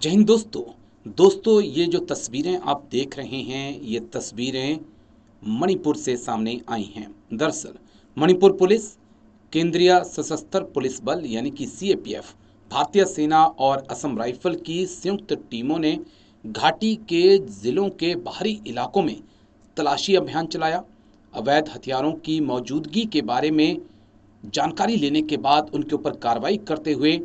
जय हिंद दोस्तों ये जो तस्वीरें आप देख रहे हैं ये तस्वीरें मणिपुर से सामने आई हैं। दरअसल मणिपुर पुलिस, केंद्रीय सशस्त्र पुलिस बल यानी कि सीएपीएफ, भारतीय सेना और असम राइफल की संयुक्त टीमों ने घाटी के जिलों के बाहरी इलाकों में तलाशी अभियान चलाया। अवैध हथियारों की मौजूदगी के बारे में जानकारी लेने के बाद उनके ऊपर कार्रवाई करते हुए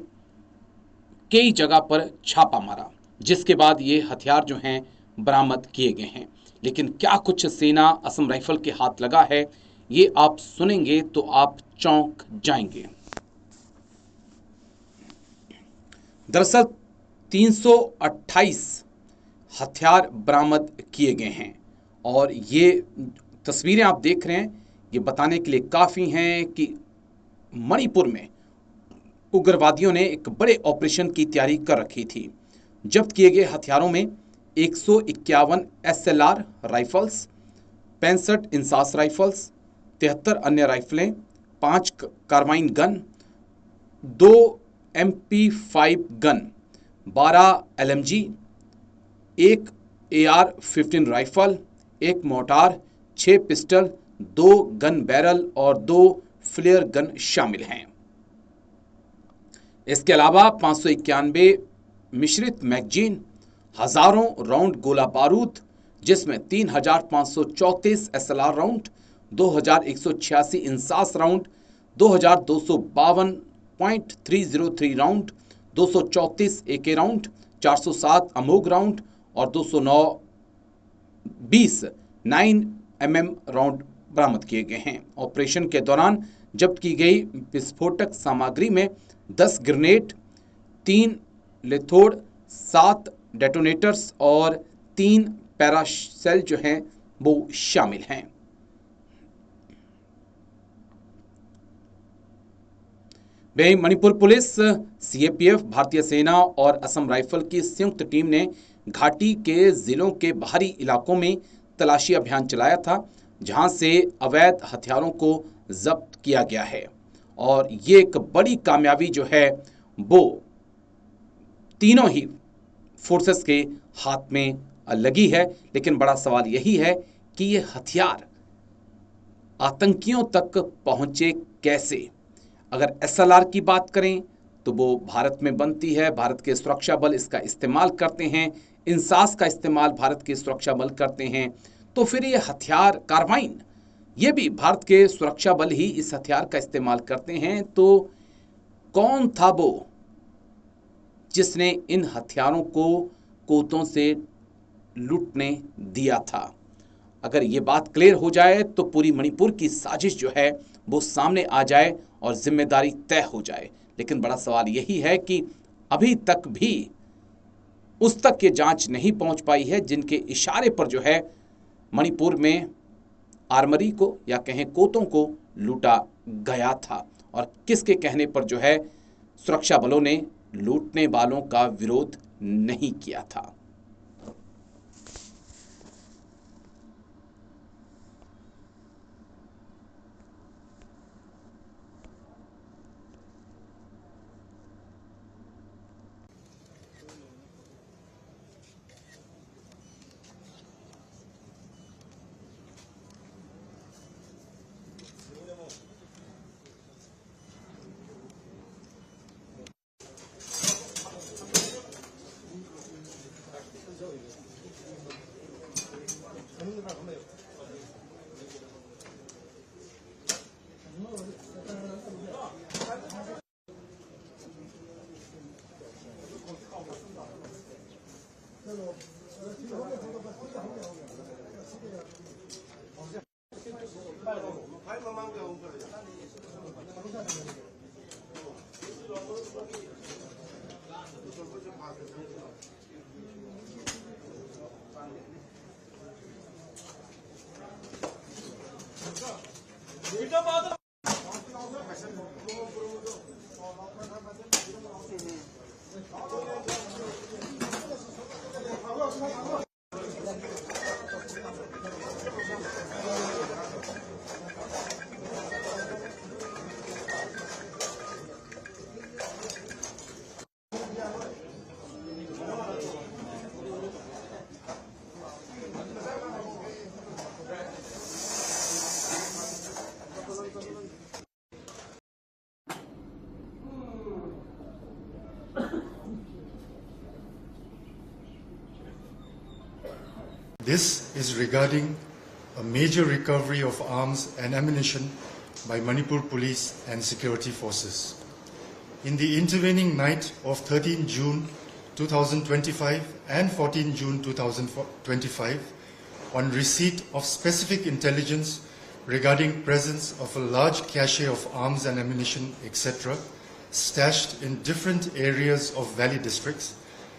कई जगह पर छापा मारा, जिसके बाद ये हथियार जो हैं बरामद किए गए हैं। लेकिन क्या कुछ सेना असम राइफल के हाथ लगा है, ये आप सुनेंगे तो आप चौंक जाएंगे। दरअसल 328 हथियार बरामद किए गए हैं और ये तस्वीरें आप देख रहे हैं, ये बताने के लिए काफ़ी हैं कि मणिपुर में उग्रवादियों ने एक बड़े ऑपरेशन की तैयारी कर रखी थी। जब्त किए गए हथियारों में 151 एसएलआर राइफल्स, 65 इंसास राइफल्स, 73 अन्य राइफलें, 5 carbine gun, 2 MP5 gun, 12 LMG, एक AR-15 राइफल, एक मोर्टार, 6 पिस्टल, 2 गन बैरल और 2 फ्लेयर गन शामिल हैं। इसके अलावा 591 मिश्रित मैगजीन, हजारों राउंड गोला बारूद, जिसमें 3534 SLR round, 2186 INSAS round, 2252.303 round, 234 एके राउंड, 407 अमोग राउंड और 209 9mm राउंड बरामद किए गए हैं। ऑपरेशन के दौरान जब्त की गई विस्फोटक सामग्री में 10 ग्रेनेड, 3 लेथोड, 7 डेटोनेटर्स और 3 पैराशेल जो हैं वो शामिल हैं। वहीं मणिपुर पुलिस, सीएपीएफ, भारतीय सेना और असम राइफल की संयुक्त टीम ने घाटी के जिलों के बाहरी इलाकों में तलाशी अभियान चलाया था, जहां से अवैध हथियारों को जब्त किया गया है। और ये एक बड़ी कामयाबी जो है वो तीनों ही फोर्सेस के हाथ में लगी है। लेकिन बड़ा सवाल यही है कि ये हथियार आतंकियों तक पहुंचे कैसे। अगर एसएलआर की बात करें तो वो भारत में बनती है, भारत के सुरक्षा बल इसका इस्तेमाल करते हैं, इंसास का इस्तेमाल भारत के सुरक्षा बल करते हैं, तो फिर ये हथियार कार्बाइन, ये भी भारत के सुरक्षा बल ही इस हथियार का इस्तेमाल करते हैं। तो कौन था वो जिसने इन हथियारों को कोतों से लूटने दिया था? अगर ये बात क्लियर हो जाए तो पूरी मणिपुर की साजिश जो है वो सामने आ जाए और जिम्मेदारी तय हो जाए। लेकिन बड़ा सवाल यही है कि अभी तक भी उस तक ये जांच नहीं पहुंच पाई है जिनके इशारे पर जो है मणिपुर में आर्मरी को या कहें कोतों को लूटा गया था, और किसके कहने पर जो है सुरक्षा बलों ने लूटने वालों का विरोध नहीं किया था। This is regarding a major recovery of arms and ammunition by Manipur Police and security forces. In the intervening night of 13 June 2025 and 14 June 2025, on receipt of specific intelligence regarding presence of a large cache of arms and ammunition, etc., stashed in different areas of valley districts,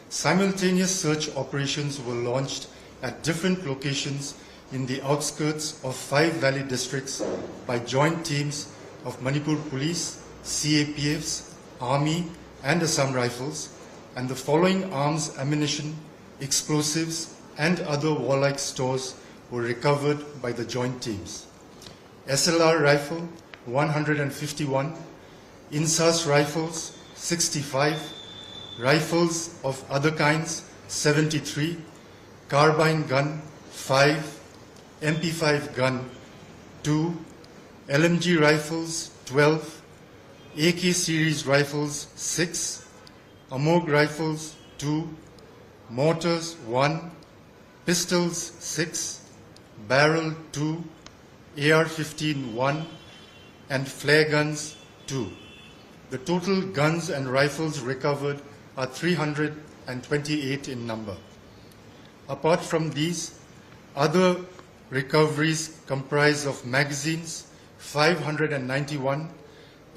simultaneous search operations were launched at different locations in the outskirts of 5 valley districts by joint teams of Manipur Police, CAPFs, Army and Assam Rifles, and the following arms, ammunition, explosives and other warlike stores were recovered by the joint teams. SLR rifle 151, INSAS rifles 65, rifles of other kinds 73, carbine gun 5, MP5 gun 2, LMG rifles 12, AK series rifles 6, AMOG rifles 2, mortars 1, pistols 6, barrel 2, AR-15 1, and flare guns 2. The total guns and rifles recovered are 328 in number. Apart from these, other recoveries comprise of magazines 591,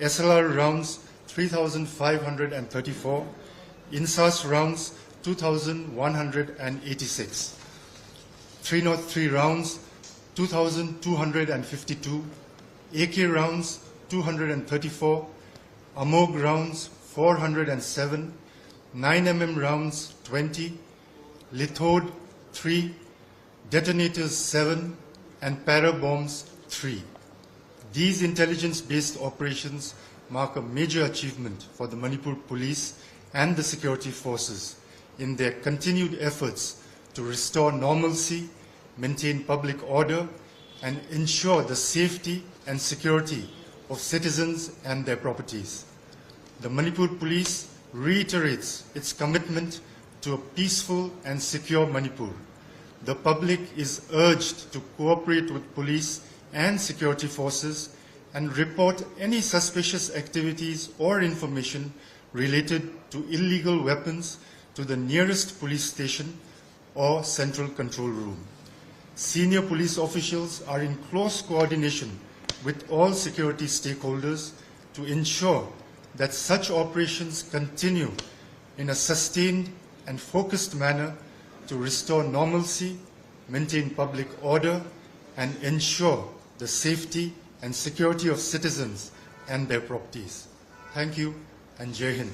SLR rounds 3,534, INSAS rounds 2,186, 303 rounds 2,252, AK rounds 234, AMOG rounds 407, 9mm rounds 20, Lithode 3, detonators 7, and para bombs 3. These intelligence-based operations mark a major achievement for the Manipur Police and the security forces in their continued efforts to restore normalcy, maintain public order, and ensure the safety and security of citizens and their properties. The Manipur Police reiterates its commitment to a peaceful and secure Manipur. The public is urged to cooperate with police and security forces and report any suspicious activities or information related to illegal weapons to the nearest police station or central control room. Senior police officials are in close coordination with all security stakeholders to ensure that such operations continue in a sustained and focused manner to restore normalcy, maintain public order, and ensure the safety and security of citizens and their properties. Thank you, and Jai Hind.